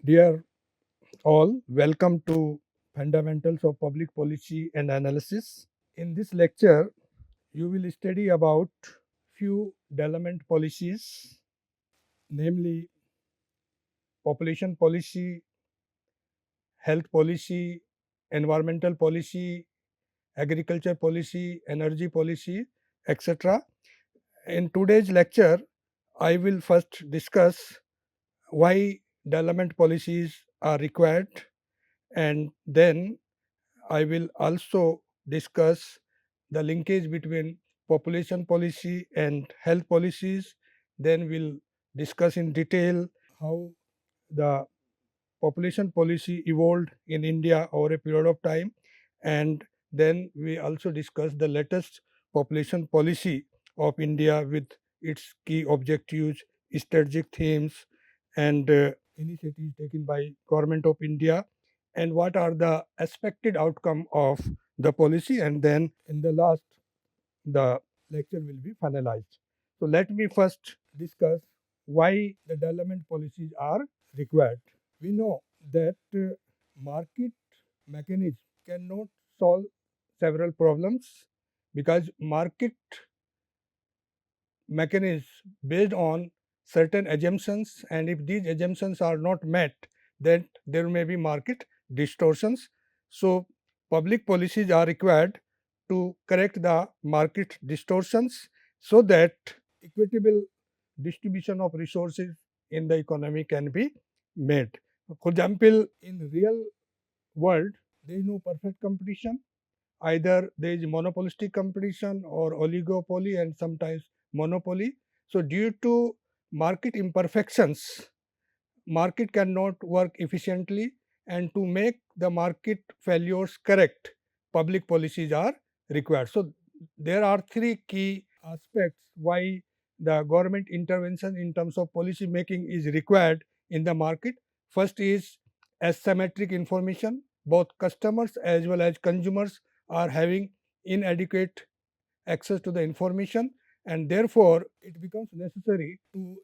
Dear all, welcome to Fundamentals of Public Policy and Analysis. In this lecture, you will study about few development policies, namely population policy, health policy, environmental policy, agriculture policy, energy policy, etc. In today's lecture, I will first discuss why development policies are required, and then I will also discuss the linkage between population policy and health policies. Then we'll discuss in detail how the population policy evolved in India over a period of time. And then we also discuss the latest population policy of India with its key objectives, strategic themes, and initiatives taken by government of India, and what are the expected outcome of the policy. And then in the last, the lecture will be finalized. So let me first discuss why the development policies are required. We know that market mechanism cannot solve several problems, because market mechanism based on certain assumptions, and if these assumptions are not met, then there may be market distortions. So public policies are required to correct the market distortions, so that equitable distribution of resources in the economy can be made. For example, in real world, there is no perfect competition. Either there is monopolistic competition or oligopoly, and sometimes monopoly. So due to market imperfections, market cannot work efficiently, and to make the market failures correct, public policies are required. So there are three key aspects why the government intervention in terms of policy making is required in the market. First is asymmetric information. Both customers as well as consumers are having inadequate access to the information, and therefore it becomes necessary to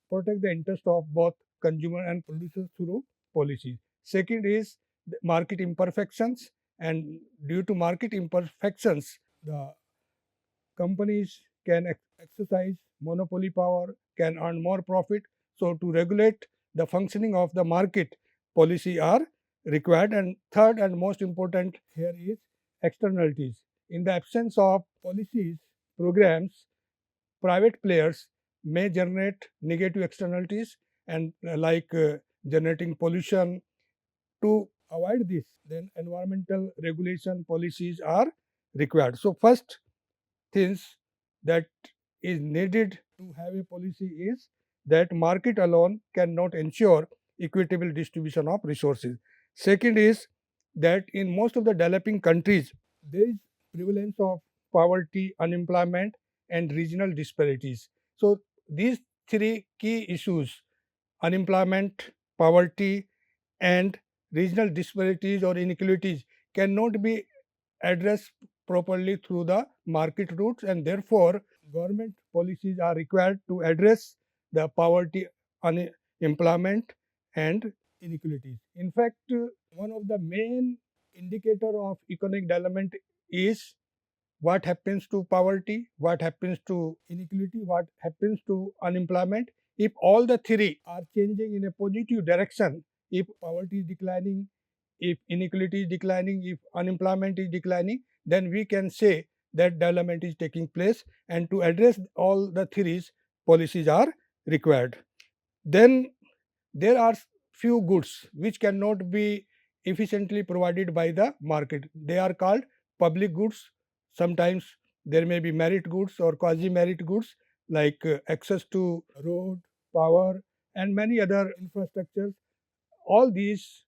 protect the interest of both consumer and producers through policies. Second is the market imperfections, and due to market imperfections, the companies can exercise monopoly power, can earn more profit. So to regulate the functioning of the market, policy are required. And third and most important here is externalities. In the absence of policies, programs, private players may generate negative externalities, and generating pollution. To avoid this, then environmental regulation policies are required. So first things that is needed to have a policy is that market alone cannot ensure equitable distribution of resources. Second is that in most of the developing countries, there is prevalence of poverty, unemployment, and regional disparities. So these three key issues, unemployment, poverty, and regional disparities or inequalities, cannot be addressed properly through the market routes, and therefore government policies are required to address the poverty, unemployment, and inequalities. In fact, one of the main indicator of economic development is what happens to poverty, what happens to inequality, what happens to unemployment. If all the three are changing in a positive direction, if poverty is declining, if inequality is declining, if unemployment is declining, then we can say that development is taking place. And to address all the threes, policies are required. Then there are few goods which cannot be efficiently provided by the market. They are called public goods. Sometimes there may be merit goods or quasi merit goods, like access to road, power, and many other infrastructures. All these,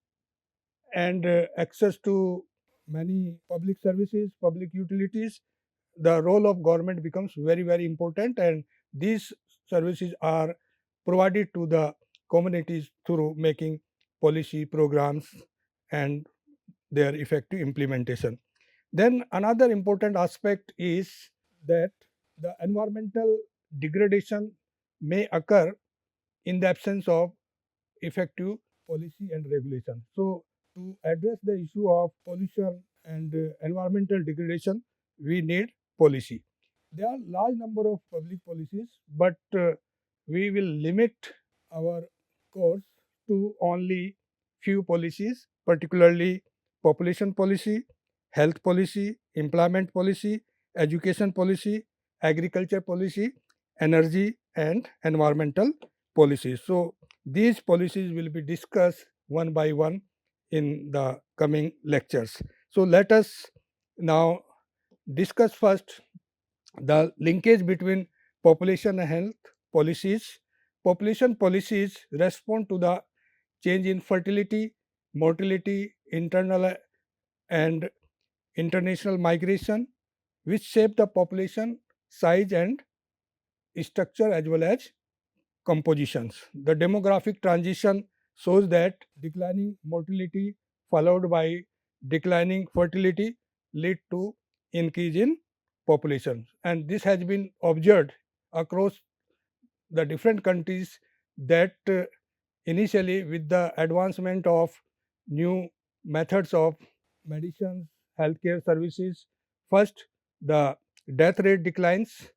and access to many public services, public utilities, the role of government becomes very, very important, and these services are provided to the communities through making policy programs and their effective implementation. Then another important aspect is that the environmental degradation may occur in the absence of effective policy and regulation. So, to address the issue of pollution and environmental degradation, we need policy. There are large number of public policies, but we will limit our course to only few policies, particularly population policy, health policy, employment policy, education policy, agriculture policy, energy and environmental policies. So these policies will be discussed one by one in the coming lectures. So let us now discuss first the linkage between population and health policies. Population policies respond to the change in fertility, mortality, internal and international migration, which shape the population size and structure as well as compositions. The demographic transition shows that declining mortality followed by declining fertility lead to increase in population, and this has been observed across the different countries that initially with the advancement of new methods of medicines, healthcare services, first the death rate declines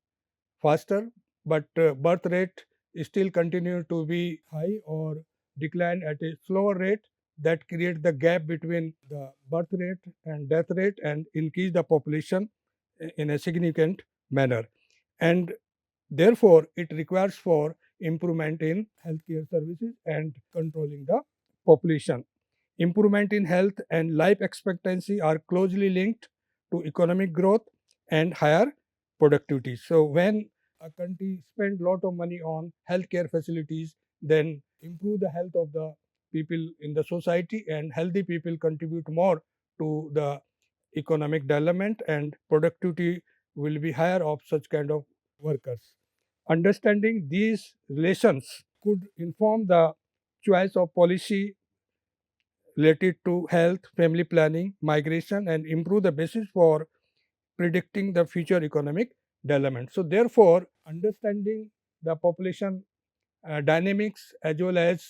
faster, but birth rate still continue to be high or decline at a slower rate, that create the gap between the birth rate and death rate and increase the population in a significant manner. And therefore, it requires for improvement in healthcare services and controlling the population. Improvement in health and life expectancy are closely linked to economic growth and higher productivity. So when a country spend lot of money on healthcare facilities, then improve the health of the people in the society, and healthy people contribute more to the economic development, and productivity will be higher of such kind of workers. Understanding these relations could inform the choice of policy related to health, family planning, migration, and improve the basis for predicting the future economic development. So, therefore, understanding the population dynamics as well as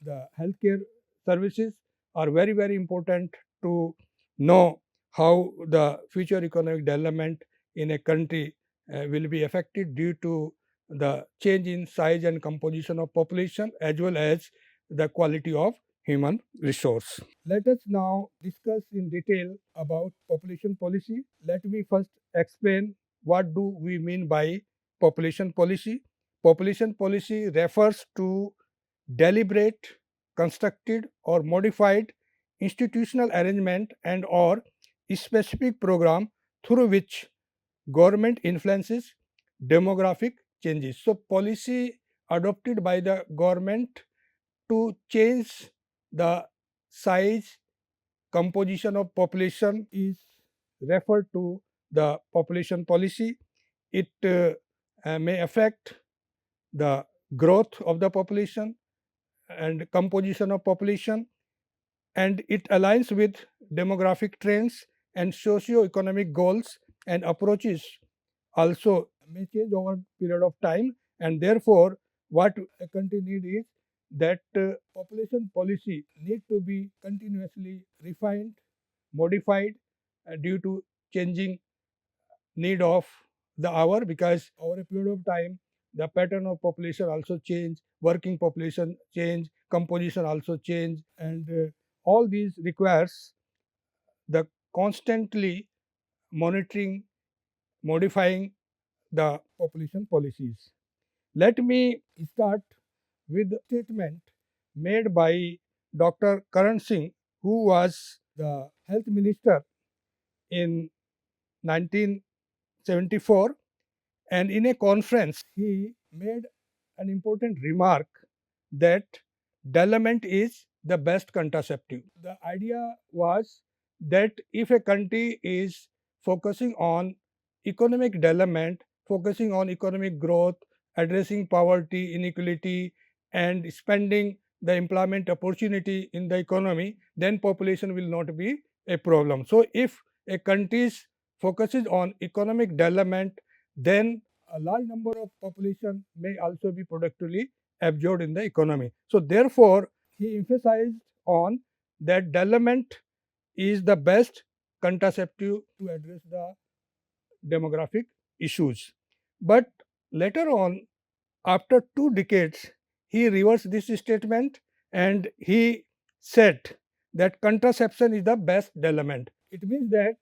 the healthcare services are very, very important to know how the future economic development in a country will be affected due to the change in size and composition of population as well as the quality of human resource. Let us now discuss in detail about population policy. Let me first explain what do we mean by population policy. Population policy refers to deliberate, constructed or modified institutional arrangement and or specific program through which government influences demographic changes. So policy adopted by the government to change the size, composition of population is referred to the population policy. It may affect the growth of the population and composition of population, and it aligns with demographic trends and socio-economic goals, and approaches also may change over period of time, and therefore what a country need is that population policy need to be continuously refined, modified due to changing need of the hour, because over a period of time the pattern of population also change, working population change, composition also change, and all these requires the constantly monitoring, modifying the population policies. Let me start with a statement made by Dr. Karan Singh, who was the health minister in 1974, and in a conference he made an important remark that development is the best contraceptive. The idea was that if a country is focusing on economic development, focusing on economic growth, addressing poverty, inequality, and spending the employment opportunity in the economy, then population will not be a problem. So, if a country focuses on economic development, then a large number of population may also be productively absorbed in the economy. So, therefore, he emphasized on that development is the best contraceptive to address the demographic issues. But later on, after 2 decades, he reversed this statement and he said that contraception is the best development. It means that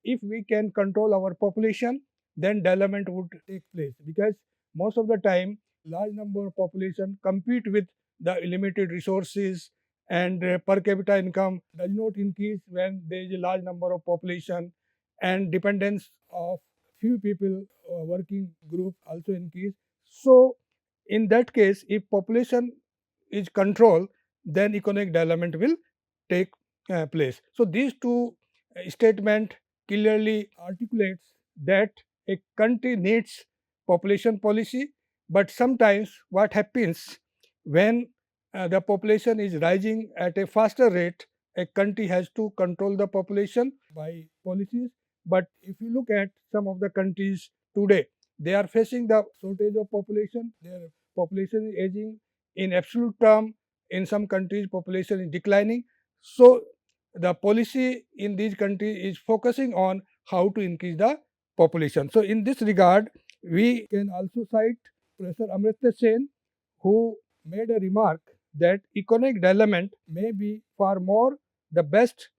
if we can control our population, then development would take place, because most of the time large number of population compete with the limited resources, and per capita income does not increase when there is a large number of population, and dependence of few people working group also increase. So in that case, if population is controlled, then economic development will take place. So these two statement clearly articulates that a country needs population policy, but sometimes what happens when the population is rising at a faster rate, a country has to control the population by policies. But if you look at some of the countries today, they are facing the shortage of population. Their population is aging. In absolute term, in some countries, population is declining. So the policy in these countries is focusing on how to increase the population. So in this regard, we can also cite Professor Amartya Sen, who made a remark that economic development may be far more the best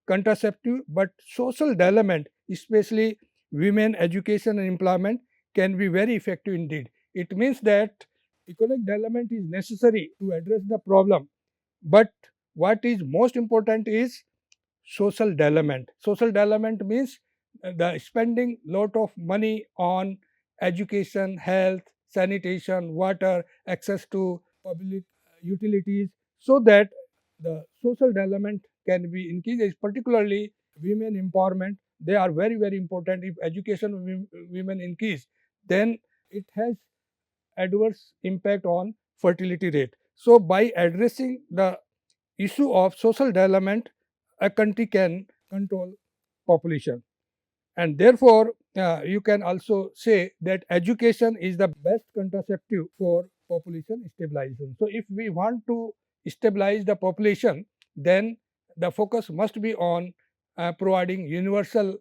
contraceptive, but social development, especially women education and employment, can be very effective indeed. It means that economic development is necessary to address the problem, but what is most important is social development. Social development means the spending lot of money on education, health, sanitation, water, access to public utilities, so that the social development can be increased, particularly women empowerment. They are very important. If education of women increase, then it has adverse impact on fertility rate. So by addressing the issue of social development, a country can control population. And therefore, you can also say that education is the best contraceptive for population stabilization. So if we want to stabilize the population, then the focus must be on providing universal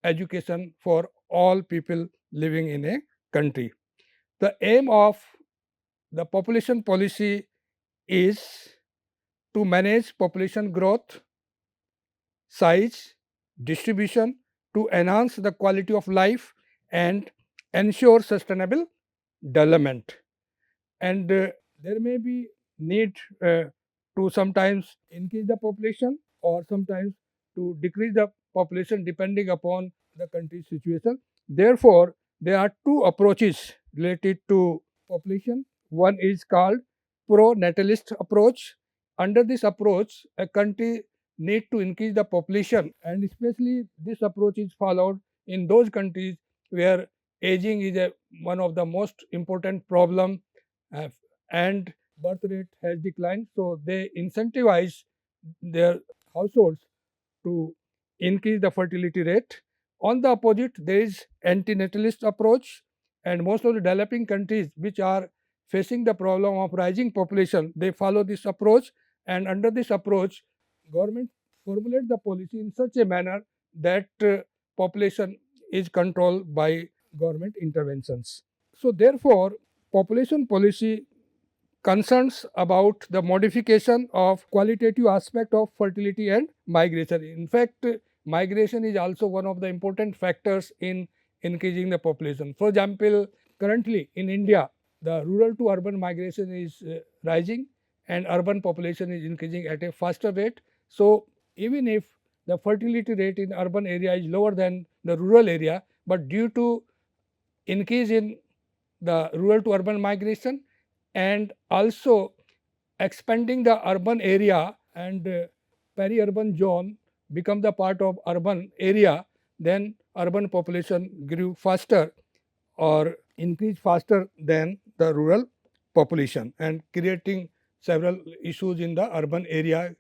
education for all people living in a country. The aim of the population policy is to manage population growth, size, distribution, to enhance the quality of life and ensure sustainable development. And there may be need to sometimes increase the population or sometimes to decrease the population depending upon the country's situation. Therefore, there are two approaches related to population. One is called pro-natalist approach. Under this approach, a country need to increase the population, and especially this approach is followed in those countries where aging is one of the most important problem, uh, and birth rate has declined. So they incentivize their households to increase the fertility rate. On the opposite, there is antinatalist approach, and most of the developing countries which are facing the problem of rising population, they follow this approach, and under this approach, government formulate the policy in such a manner that population is controlled by government interventions. So therefore, population policy concerns about the modification of qualitative aspect of fertility and migration. In fact, migration is also one of the important factors in increasing the population. For example, currently in India, the rural to urban migration is rising and urban population is increasing at a faster rate. So even if the fertility rate in urban area is lower than the rural area, but due to increase in the rural to urban migration and also expanding the urban area, and peri-urban zone become the part of urban area, then urban population grew faster or increased faster than the rural population, and creating several issues in the urban area,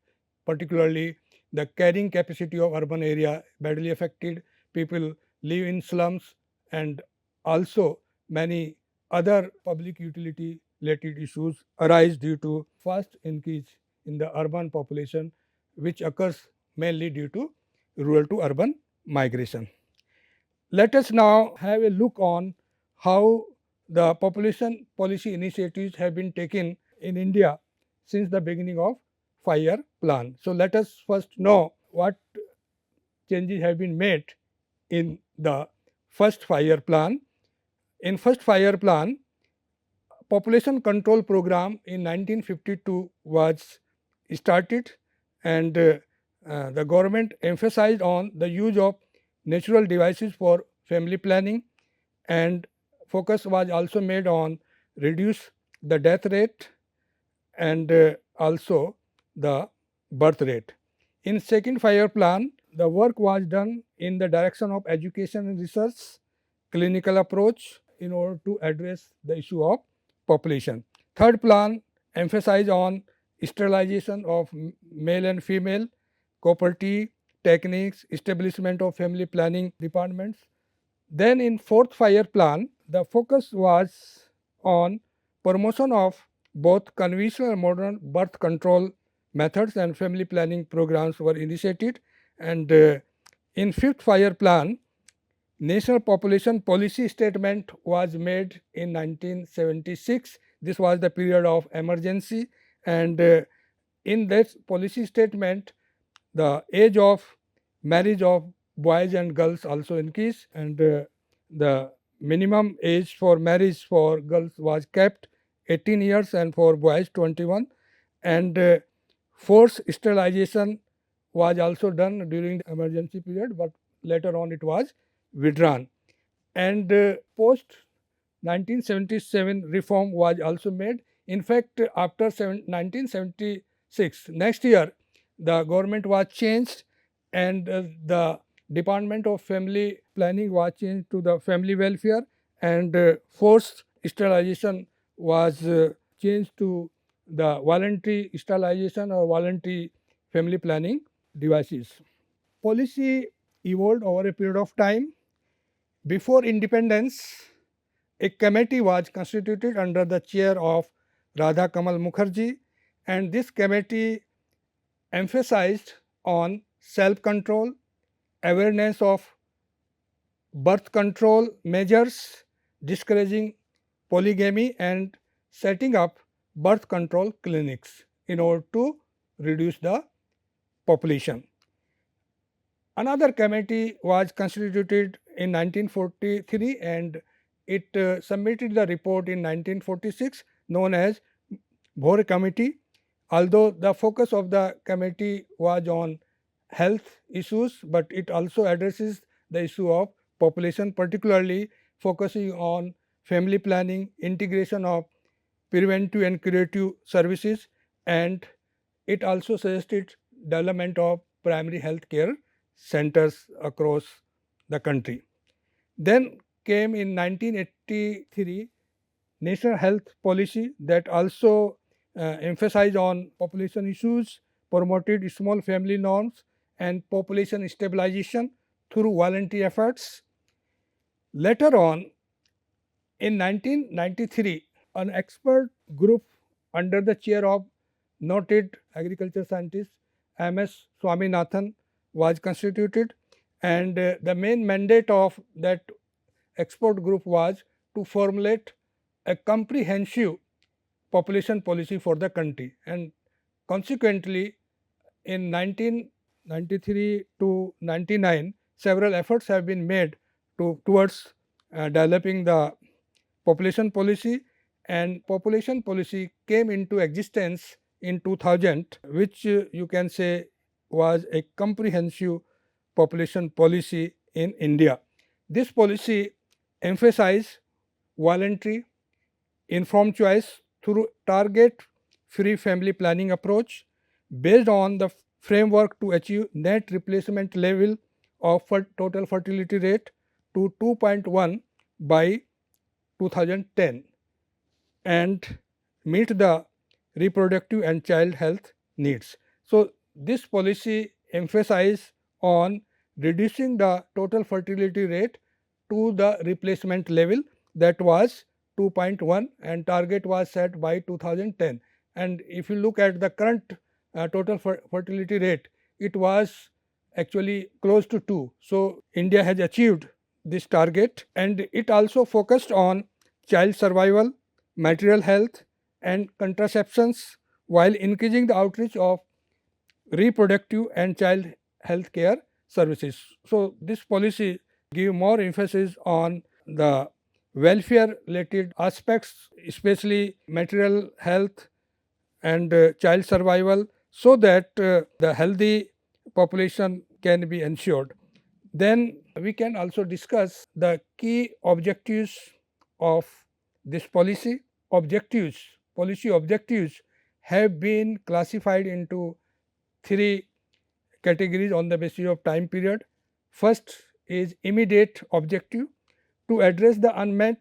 particularly the carrying capacity of urban area badly affected. People live in slums, and also many other public utility related issues arise due to fast increase in the urban population, which occurs mainly due to rural to urban migration. Let us now have a look on how the population policy initiatives have been taken in India since the beginning of 5-year plan. So, let us first know what changes have been made in the first 5-year plan. In first 5-year plan, population control program in 1952 was started, and the government emphasized on the use of natural devices for family planning, and focus was also made on reduce the death rate and also the birth rate. In second 5-year plan, the work was done in the direction of education and research, clinical approach in order to address the issue of population. Third plan emphasized on sterilization of male and female, property techniques, establishment of family planning departments. Then in fourth 5-year plan, the focus was on promotion of both conventional and modern birth control methods, and family planning programs were initiated. And in fifth 5-year plan, National Population Policy Statement was made in 1976. This was the period of emergency, and in that policy statement, the age of marriage of boys and girls also increased, and the minimum age for marriage for girls was kept 18 years and for boys 21, and forced sterilization was also done during the emergency period, but later on it was withdrawn. And post 1977 reform was also made. In fact, after 1976, next year, the government was changed, and the Department of Family Planning was changed to the Family Welfare, and forced sterilization was changed to the voluntary sterilization or voluntary family planning devices. Policy evolved over a period of time. Before independence, a committee was constituted under the chair of Radha Kamal Mukherjee, and this committee emphasized on self-control, awareness of birth control measures, discouraging polygamy, and setting up birth control clinics in order to reduce the population. Another committee was constituted in 1943, and it submitted the report in 1946 known as Bhore Committee. Although the focus of the committee was on health issues, but it also addresses the issue of population, particularly focusing on family planning, integration of preventive and curative services, and it also suggested development of primary health care centers across the country. Then came in 1983 National Health Policy that also emphasized on population issues, promoted small family norms and population stabilization through voluntary efforts. Later on, in 1993, an expert group under the chair of noted agriculture scientist M.S. Swaminathan was constituted, and the main mandate of that expert group was to formulate a comprehensive population policy for the country, and consequently in 1993 to 99 several efforts have been made towards developing the population policy, and population policy came into existence in 2000, which you can say was a comprehensive population policy in India. This policy emphasized voluntary informed choice through target free family planning approach based on the framework to achieve net replacement level of total fertility rate to 2.1 by 2010 and meet the reproductive and child health needs. So, this policy emphasizes on reducing the total fertility rate to the replacement level, that was 2.1, and target was set by 2010. And if you look at the current total fertility rate, it was actually close to 2. So, India has achieved this target, and it also focused on child survival, material health and contraceptions, while increasing the outreach of reproductive and child health care services. So, this policy give more emphasis on the welfare related aspects, especially material health and child survival, so that the healthy population can be ensured. Then we can also discuss the key objectives of this policy. Policy objectives have been classified into three categories on the basis of time period. First is immediate objective, to address the unmet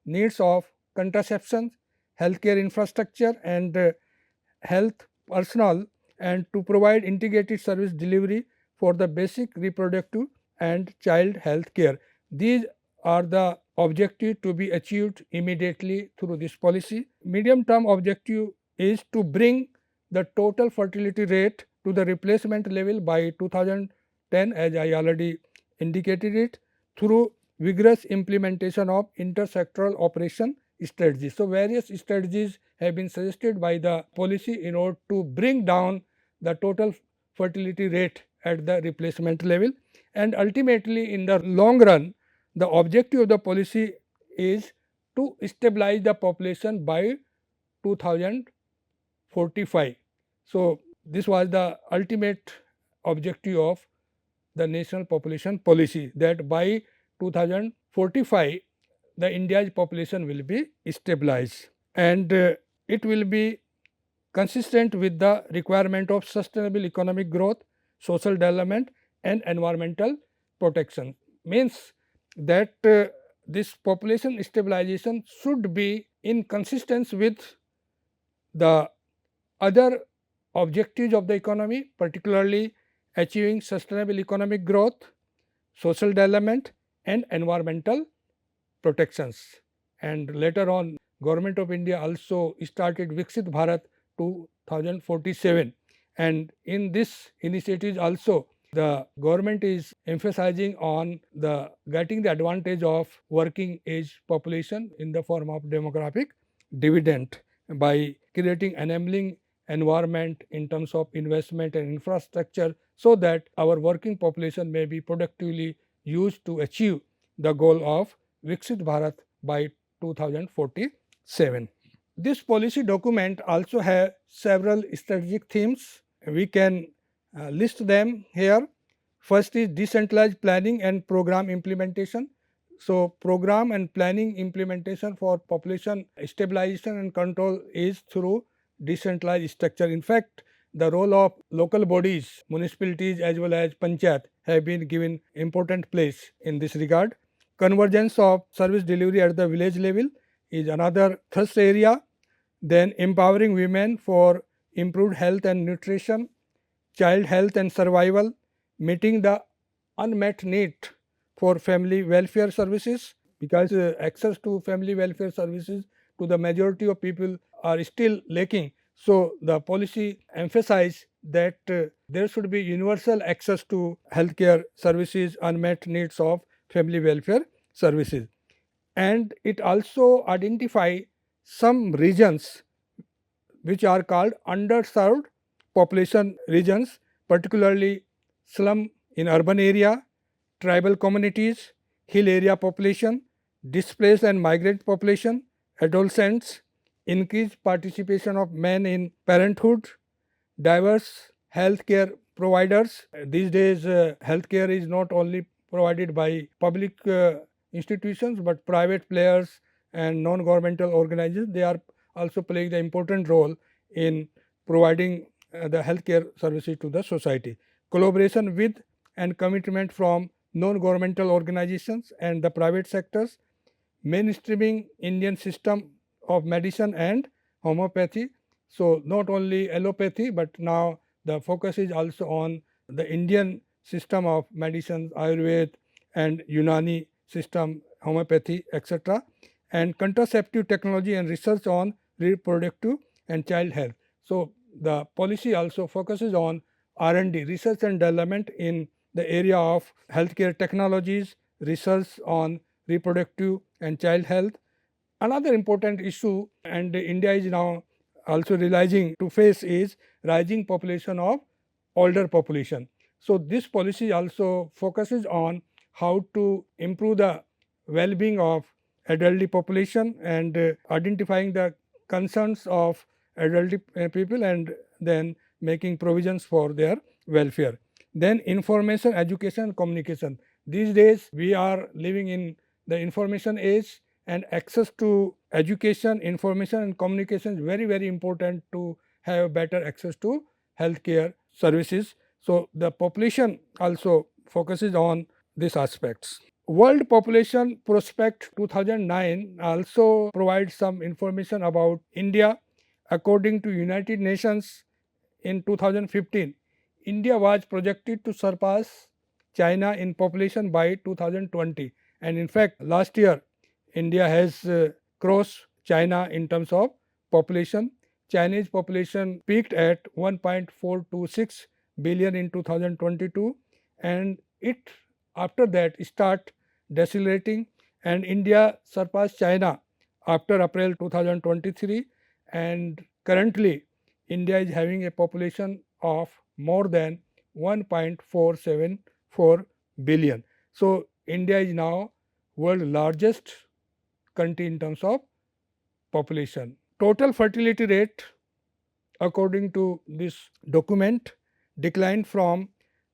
needs of contraception, healthcare infrastructure and health personnel, and to provide integrated service delivery for the basic reproductive and child health care. These are the objectives to be achieved immediately through this policy. Medium term objective is to bring the total fertility rate to the replacement level by 2010, as I already indicated it, through vigorous implementation of intersectoral operation strategies. So, various strategies have been suggested by the policy in order to bring down the total fertility rate at the replacement level, and ultimately in the long run the objective of the policy is to stabilize the population by 2045. So, this was the ultimate objective of the national population policy, that by 2045 the India's population will be stabilized, and it will be consistent with the requirement of sustainable economic growth, social development and environmental protection. Means that this population stabilization should be in consistence with the other objectives of the economy, particularly achieving sustainable economic growth, social development and environmental protections. And later on, Government of India also started Viksit Bharat 2047, and in this initiative also the government is emphasizing on the getting the advantage of working age population in the form of demographic dividend by creating enabling environment in terms of investment and infrastructure, so that our working population may be productively used to achieve the goal of Viksit Bharat by 2047. This policy document also has several strategic themes. We can list them here. First is decentralized planning and program implementation. So, program and planning implementation for population stabilization and control is through decentralized structure. In fact, the role of local bodies, municipalities as well as panchayat have been given important place in this regard. Convergence of service delivery at the village level is another thrust area. Then empowering women for improved health and nutrition, child health and survival, meeting the unmet need for family welfare services, because access to family welfare services to the majority of people are still lacking. So, the policy emphasizes that there should be universal access to healthcare services, unmet needs of family welfare services, and it also identify some regions which are called underserved population regions, particularly slum in urban area, tribal communities, hill area population, displaced and migrant population, adolescents, increased participation of men in parenthood, diverse healthcare providers. These days, healthcare is not only provided by public institutions, but private players and non-governmental organizations. They are also playing the important role in providing the healthcare services to the society. Collaboration with and commitment from non-governmental organizations and the private sectors, mainstreaming Indian system of medicine and homeopathy. So, not only allopathy, but now the focus is also on the Indian system of medicine, Ayurveda and Unani system, homeopathy, etc., and contraceptive technology and research on reproductive and child health. So, the policy also focuses on R&D, research and development in the area of healthcare technologies, research on reproductive and child health. Another important issue, and India is now also realizing to face, is rising population of older population. So this policy also focuses on how to improve the well-being of elderly population and identifying the concerns of elderly people and then making provisions for their welfare. Then information, education and communication. These days we are living in the information age, and access to education, information and communication is very important to have better access to healthcare services. So the population also focuses on these aspects. World Population Prospect 2009 also provides some information about India. According to United Nations in 2015, India was projected to surpass China in population by 2020, and in fact last year India has crossed China in terms of population. Chinese population peaked at 1.426 billion in 2022, and it after that start decelerating, and India surpassed China after April 2023, and currently India is having a population of more than 1.474 billion. So India is now world largest country in terms of population. Total fertility rate according to this document declined from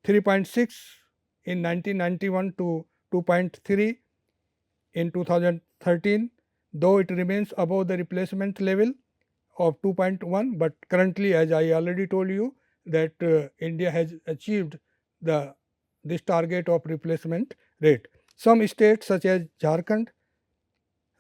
3.6 in 1991 to 2.3 in 2013, though it remains above the replacement level of 2.1, but currently, as I already told you, that India has achieved the this target of replacement rate. Some states such as Jharkhand,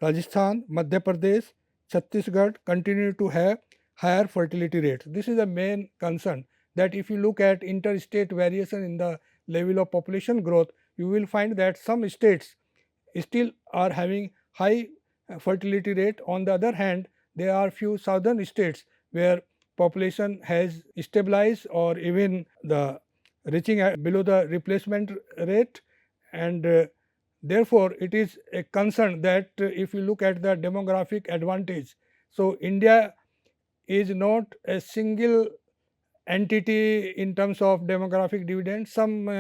Rajasthan, Madhya Pradesh, Chhattisgarh continue to have higher fertility rates. This is the main concern, that if you look at interstate variation in the level of population growth, you will find that some states still are having high fertility rate. On the other hand, there are few southern states where population has stabilized or even the reaching below the replacement rate, and therefore it is a concern that if you look at the demographic advantage, so India is not a single entity in terms of demographic dividend. Some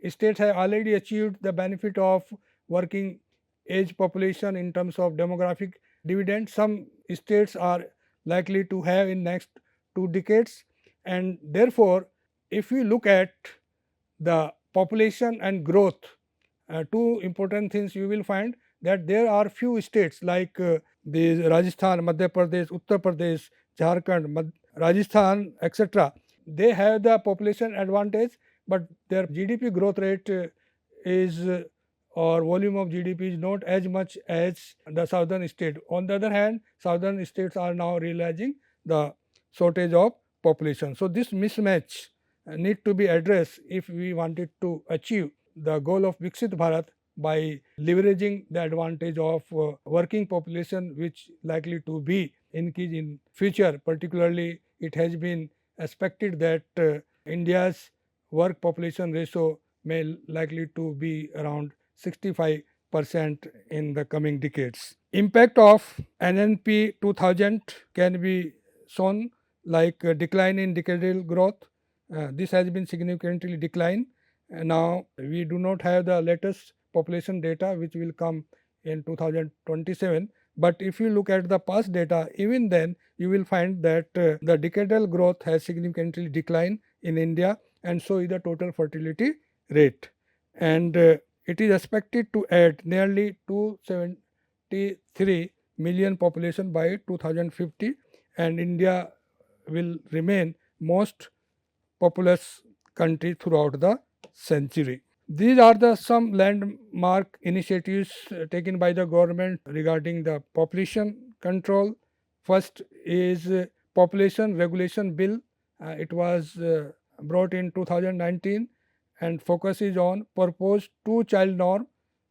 states have already achieved the benefit of working age population in terms of demographic dividend. Some states are likely to have in next 2 decades, and therefore if we look at the population and growth, two important things you will find, that there are few states like the Rajasthan, Madhya Pradesh, Uttar Pradesh, Jharkhand, Rajasthan, etc. They have the population advantage, but their GDP growth rate is or volume of GDP is not as much as the southern state. On the other hand, southern states are now realizing the shortage of population. So this mismatch need to be addressed if we wanted to achieve the goal of Viksit Bharat by leveraging the advantage of working population, which likely to be increased in future. Particularly, it has been expected that India's work population ratio may likely to be around 65% in the coming decades. Impact of NNP 2000 can be shown like decline in decadal growth. This has been significantly declined. Now we do not have the latest population data which will come in 2027, but if you look at the past data, even then you will find that the decadal growth has significantly declined in India, and so is the total fertility rate, and it is expected to add nearly 273 million population by 2050, and India will remain most populous country throughout the century. These are the some landmark initiatives taken by the government regarding the population control. First is Population Regulation Bill. It was brought in 2019 and focuses on proposed two-child norm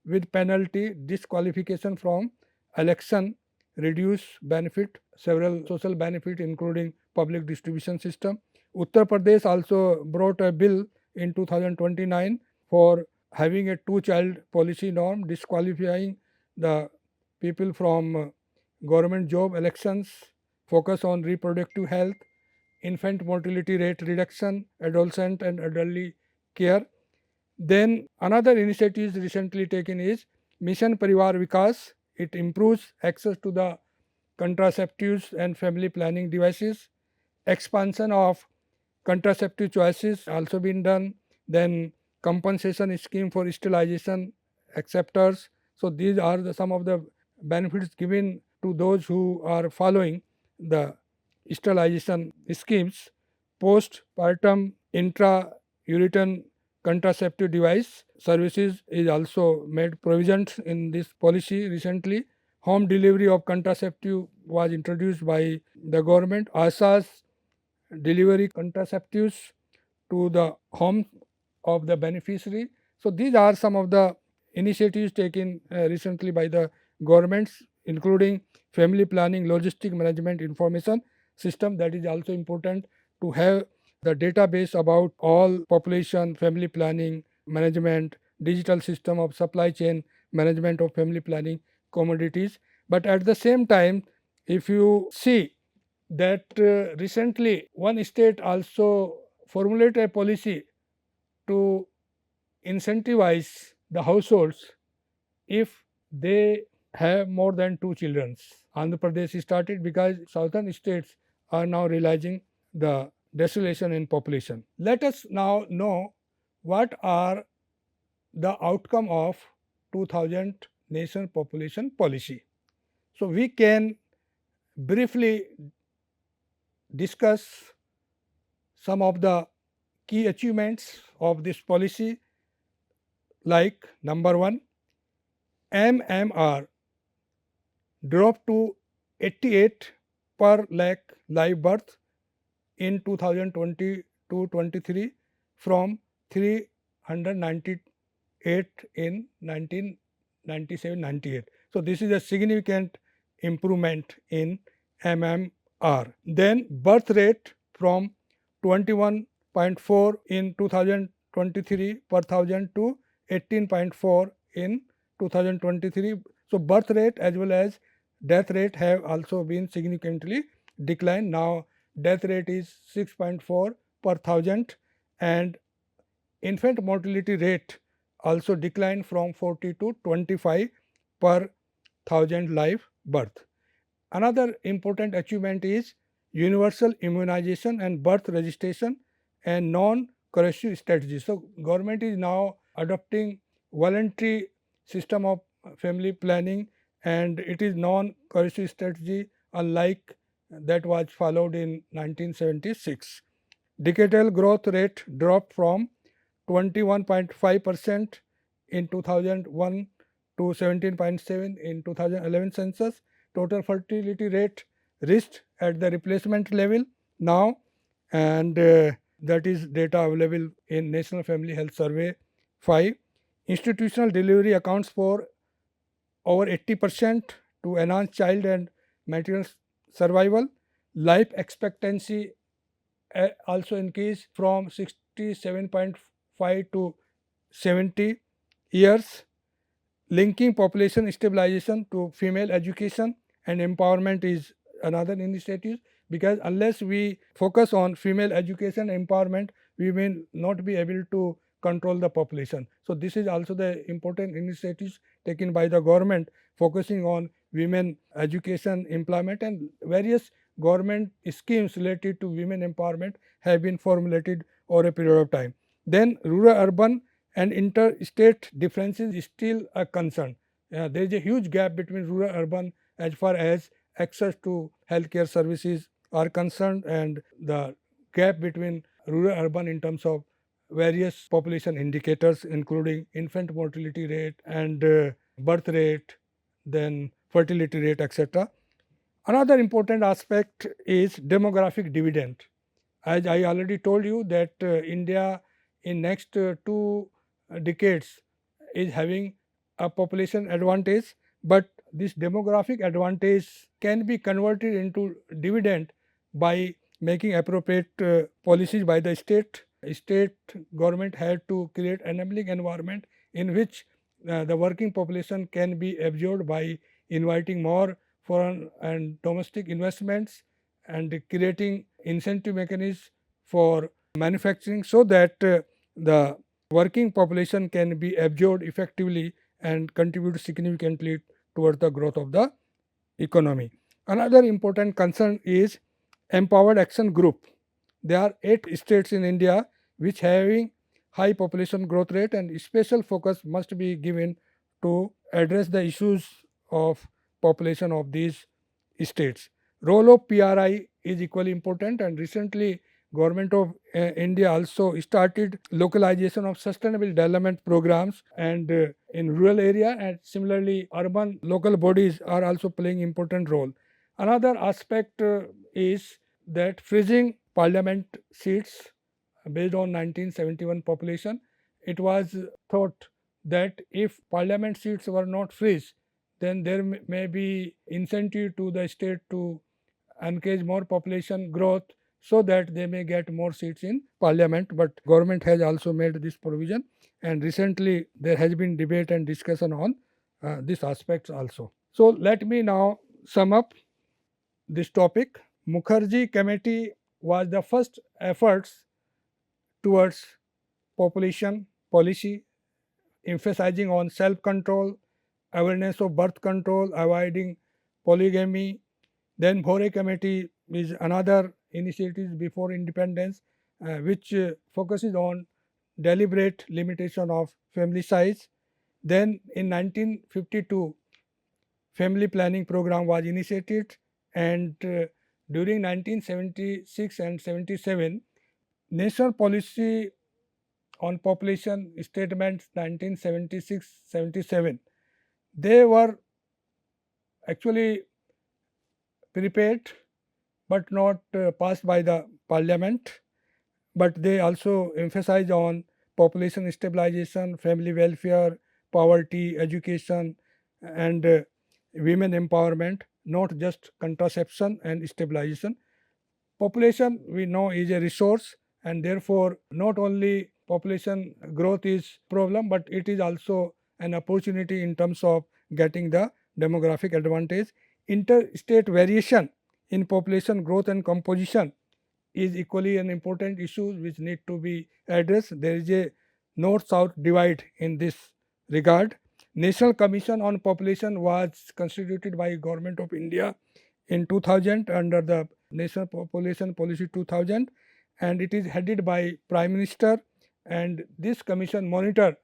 with penalty disqualification from election, reduce benefit, several social benefit including public distribution system. Uttar Pradesh also brought a bill in 2029 for having a two-child policy norm, disqualifying the people from government job elections, focus on reproductive health, infant mortality rate reduction, adolescent and elderly care. Then another initiative recently taken is Mission Parivar Vikas. It improves access to the contraceptives and family planning devices. Expansion of contraceptive choices also been done. Then compensation scheme for sterilization acceptors. So these are some of the benefits given to those who are following the sterilization schemes. Postpartum intrauterine contraceptive device services is also made provisions in this policy recently. Home delivery of contraceptive was introduced by the government. ASA's delivery contraceptives to the home of the beneficiary. So these are some of the initiatives taken recently by the governments, including family planning, logistic management information system. That is also important to have the database about all population, family planning management, digital system of supply chain management of family planning commodities. But at the same time, if you see that recently one state also formulated a policy to incentivize the households if they have more than two children. Andhra Pradesh started because southern states are now realizing the desolation in population. Let us now know what are the outcome of 2000 nation population policy. So we can briefly discuss some of the key achievements of this policy, like number one, MMR dropped to 88 per lakh live birth in 2020-23 from 398 in 1997-98. So this is a significant improvement in MMR. Then birth rate from 21.4 in 2023 per thousand to 18.4 in 2023. So birth rate as well as death rate have also been significantly declined. Now death rate is 6.4 per thousand, and infant mortality rate also declined from 40 to 25 per thousand live birth. Another important achievement is universal immunization and birth registration and non-coercive strategy. So government is now adopting voluntary system of family planning, and it is non-coercive strategy unlike that was followed in 1976. Decadal growth rate dropped from 21.5% in 2001 to 17.7 in 2011 census. Total fertility rate reached at the replacement level now, and that is data available in National Family Health Survey 5. Institutional delivery accounts for over 80% to enhance child and maternal survival. Life expectancy also increased from 67.5 to 70 years. Linking population stabilization to female education and empowerment is another initiative, because unless we focus on female education and empowerment, we may not be able to control the population. So this is also the important initiatives taken by the government, focusing on women education, employment, and various government schemes related to women empowerment have been formulated over a period of time. Then rural urban and interstate differences is still a concern. There is a huge gap between rural urban as far as access to healthcare services are concerned, and the gap between rural urban in terms of various population indicators including infant mortality rate and birth rate, then fertility rate, etc. Another important aspect is demographic dividend. As I already told you that India in next two decades is having a population advantage, but this demographic advantage can be converted into dividend by making appropriate policies by the state. State government had to create enabling environment in which the working population can be absorbed by inviting more foreign and domestic investments and creating incentive mechanisms for manufacturing, so that the working population can be absorbed effectively and contribute significantly towards the growth of the economy. Another important concern is empowered action group. There are 8 states in India which having high population growth rate, and special focus must be given to address the issues of population of these states. Role of PRI is equally important, and recently government of India also started localization of sustainable development programs and in rural area, and similarly urban local bodies are also playing important role. Another aspect is that freezing parliament seats based on 1971 population. It was thought that if parliament seats were not freeze, then there may be incentive to the state to encourage more population growth so that they may get more seats in parliament, but government has also made this provision, and recently there has been debate and discussion on these aspects also. So let me now sum up this topic. Mukherjee committee was the first efforts towards population policy, emphasizing on self control, awareness of birth control, avoiding polygamy. Then Bhore committee is another initiative before independence, which focuses on deliberate limitation of family size. Then in 1952 family planning program was initiated, and during 1976 and 77 national policy on population statements 1976-77, they were actually prepared but not passed by the parliament, but they also emphasize on population stabilization, family welfare, poverty, education, and women empowerment, not just contraception and stabilization. Population we know is a resource, and therefore not only population growth is problem, but it is also an opportunity in terms of getting the demographic advantage. Interstate variation in population growth and composition is equally an important issue which need to be addressed. There is a north-south divide in this regard. National Commission on Population was constituted by Government of India in 2000 under the National Population Policy 2000, and it is headed by Prime Minister, and this commission monitor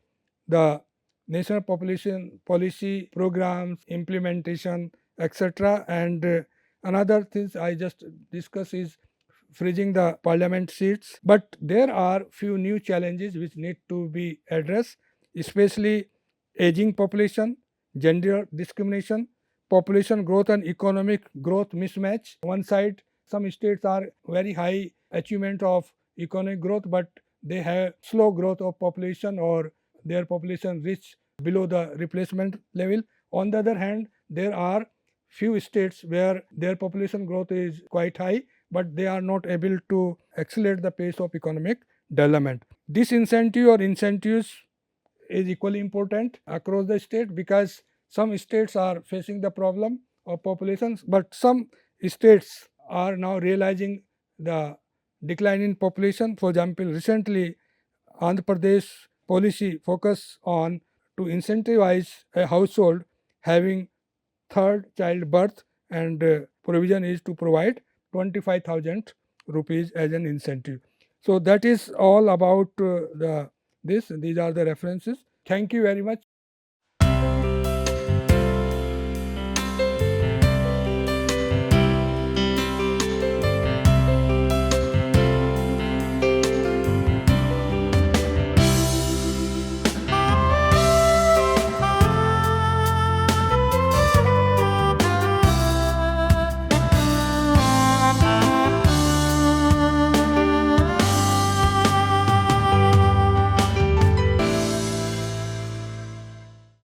the national population policy programs, implementation, etc. And another things I just discussed is freezing the parliament seats. But there are few new challenges which need to be addressed, especially aging population, gender discrimination, population growth and economic growth mismatch. One side, some states are very high achievement of economic growth, but they have slow growth of population, or their population reach below the replacement level. On the other hand, there are few states where their population growth is quite high, but they are not able to accelerate the pace of economic development. This incentive or incentives is equally important across the state, because some states are facing the problem of populations, but some states are now realizing the decline in population. For example, recently Andhra Pradesh policy focus on to incentivize a household having third child birth, and provision is to provide 25,000 rupees as an incentive. So that is all about these are the references. Thank you very much.